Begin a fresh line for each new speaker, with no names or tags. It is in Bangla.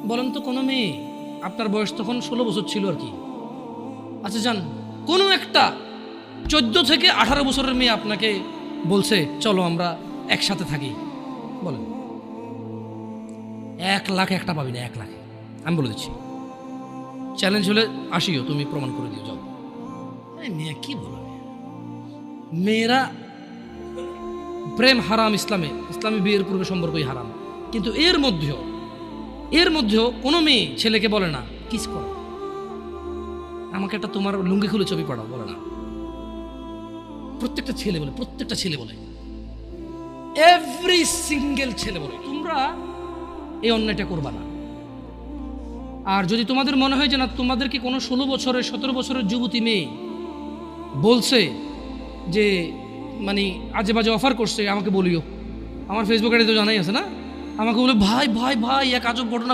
বলেন তো কোনো মেয়ে, আপনার বয়স তখন 16 বছর ছিল আর কি, আচ্ছা যান, কোনো একটা 14 থেকে 18 বছরের মেয়ে আপনাকে বলছে চলো আমরা একসাথে থাকি, বলেন 1 লাখ একটা পাবি না, 1 লাখ। আমি বলে দিচ্ছি, চ্যালেঞ্জ হলে আসিও, তুমি প্রমাণ করে দিও, যাও। মেয়ে কি বলো, মেয়েরা প্রেম হারাম ইসলামে, ইসলামী বিয়ের পূর্বে সম্পর্কই হারাম, কিন্তু এর মধ্যেও কোনো মেয়ে ছেলেকে বলে না কিস করো, আমাকে একটা তোমার লুঙ্গি খুলে ছবি পাঠাও, বলে না। প্রত্যেকটা ছেলে বলে, এভরি সিঙ্গেল ছেলে বলে তোমরা এই অন্যায়টা করবা না। আর যদি তোমাদের মনে হয় যে না, তোমাদেরকে কোনো 16 বছরের 17 বছরের যুবতী মেয়ে বলছে যে মানে আজে বাজে অফার করছে, আমাকে বলিও, আমার ফেসবুক আইডি তো জানাই আছে না, আমাকে বলে ভাই ভাই ভাই এক আজব ঘটনা